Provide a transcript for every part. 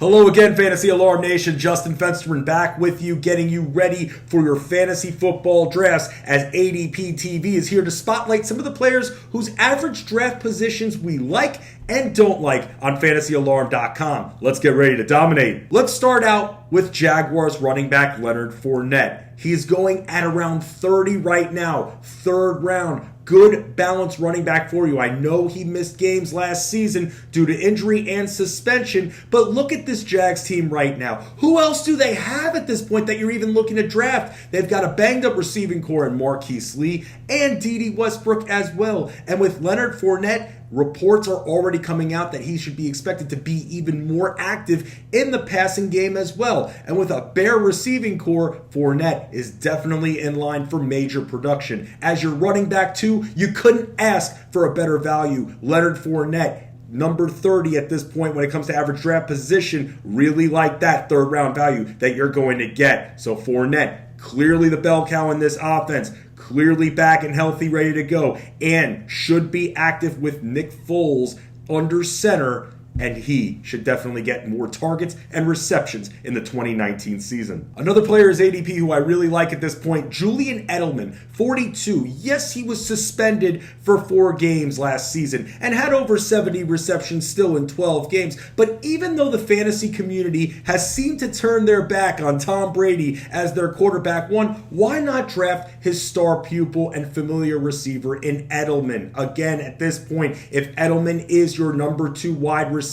Hello again, Fantasy Alarm Nation. Justin Fensterman back with you, getting you ready for your fantasy football drafts as ADP TV is here to spotlight some of the players whose average draft positions we like and don't like on fantasyalarm.com. Let's get ready to dominate. Let's start out with Jaguars running back Leonard Fournette. He's going at around 30 right now, third round. Good balanced running back for you. I know he missed games last season due to injury and suspension, but look at this Jags team right now. Who else do they have at this point that you're even looking to draft? They've got a banged up receiving core in Marquise Lee and Dede Westbrook as well. And with Leonard Fournette, reports are already coming out that he should be expected to be even more active in the passing game as well. And with a bare receiving core, Fournette is definitely in line for major production. As your running back too, you couldn't ask for a better value. Leonard Fournette, number 30 at this point when it comes to average draft position. Really like that third round value that you're going to get. So Fournette, clearly the bell cow in this offense. Clearly back and healthy, ready to go, and should be active with Nick Foles under center, and he should definitely get more targets and receptions in the 2019 season. Another player is ADP who I really like at this point, Julian Edelman, 42. Yes, he was suspended for 4 games last season and had over 70 receptions still in 12 games, but even though the fantasy community has seemed to turn their back on Tom Brady as their quarterback one, why not draft his star pupil and familiar receiver in Edelman? Again, at this point, if Edelman is your number 2 wide receiver,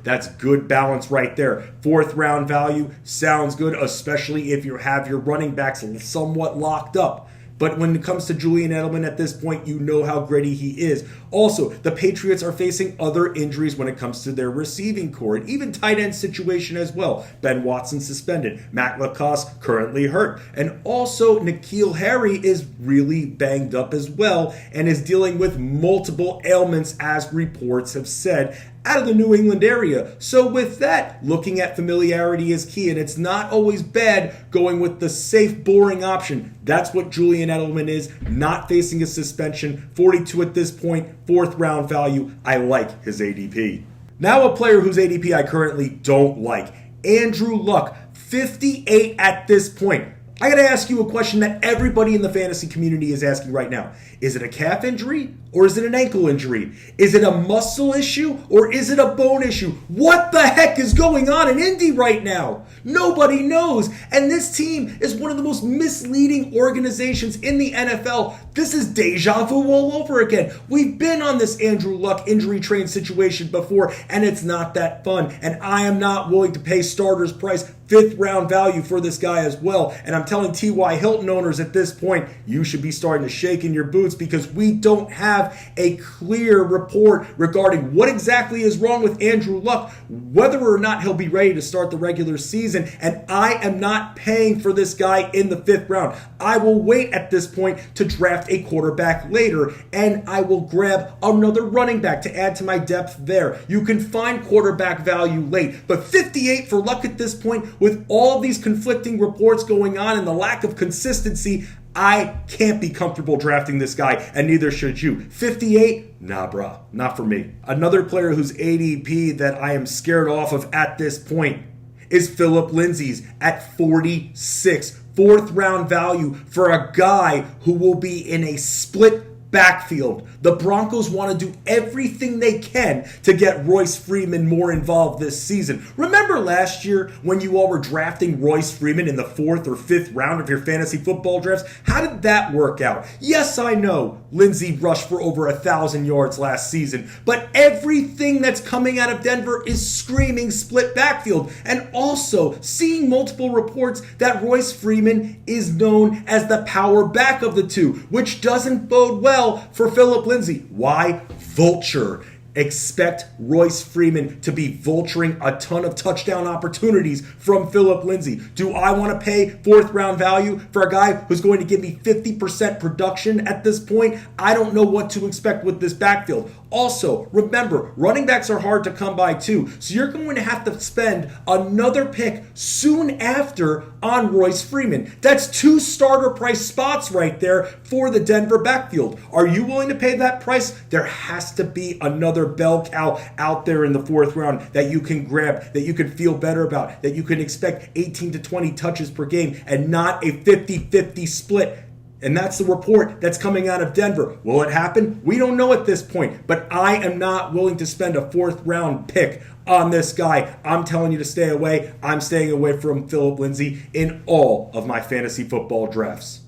that's good balance right there. 4th round value sounds good, especially if you have your running backs somewhat locked up. But when it comes to Julian Edelman at this point, you know how gritty he is. Also, the Patriots are facing other injuries when it comes to their receiving core and even tight end situation as well. Ben Watson suspended. Matt LaCosse currently hurt. And also, N'Keal Harry is really banged up as well and is dealing with multiple ailments, as reports have said, out of the New England area. So with that, looking at familiarity is key, and it's not always bad going with the safe, boring option. That's what Julian Edelman is, not facing a suspension. 42 at this point, 4th round value. I like his ADP. Now a player whose ADP I currently don't like, Andrew Luck, 58 at this point. I gotta ask you a question that everybody in the fantasy community is asking right now. Is it a calf injury or is it an ankle injury? Is it a muscle issue or is it a bone issue? What the heck is going on in Indy right now? Nobody knows. And this team is one of the most misleading organizations in the NFL. This is deja vu all over again. We've been on this Andrew Luck injury train situation before, and it's not that fun. And I am not willing to pay starter's price, 5th round value for this guy as well. And I'm telling T.Y. Hilton owners at this point, you should be starting to shake in your boots because we don't have a clear report regarding what exactly is wrong with Andrew Luck, whether or not he'll be ready to start the regular season. And I am not paying for this guy in the 5th round. I will wait at this point to draft a quarterback later, and I will grab another running back to add to my depth there. You can find quarterback value late, but 58 for Luck at this point, with all these conflicting reports going on and the lack of consistency, I can't be comfortable drafting this guy, and neither should you. 58? Nah, brah. Not for me. Another player whose ADP that I am scared off of at this point is Phillip Lindsay's at 46. 4th round value for a guy who will be in a split backfield. The Broncos want to do everything they can to get Royce Freeman more involved this season. Remember last year when you all were drafting Royce Freeman in the 4th or 5th round of your fantasy football drafts? How did that work out? Yes, I know Lindsay rushed for over 1,000 yards last season, but everything that's coming out of Denver is screaming split backfield. And also seeing multiple reports that Royce Freeman is known as the power back of the two, which doesn't bode well for Phillip Lindsay. Why? Vulture. Expect Royce Freeman to be vulturing a ton of touchdown opportunities from Phillip Lindsay. Do I want to pay 4th round value for a guy who's going to give me 50% production at this point? I don't know what to expect with this backfield. Also, remember, running backs are hard to come by too, so you're going to have to spend another pick soon after on Royce Freeman. That's 2 starter price spots right there for the Denver backfield. Are you willing to pay that price? There has to be another another bell cow out there in the fourth round that you can grab, that you can feel better about, that you can expect 18 to 20 touches per game and not a 50-50 split. And that's the report that's coming out of Denver. Will it happen? We don't know at this point, but I am not willing to spend a fourth round pick on this guy. I'm telling you to stay away. I'm staying away from Phillip Lindsay in all of my fantasy football drafts.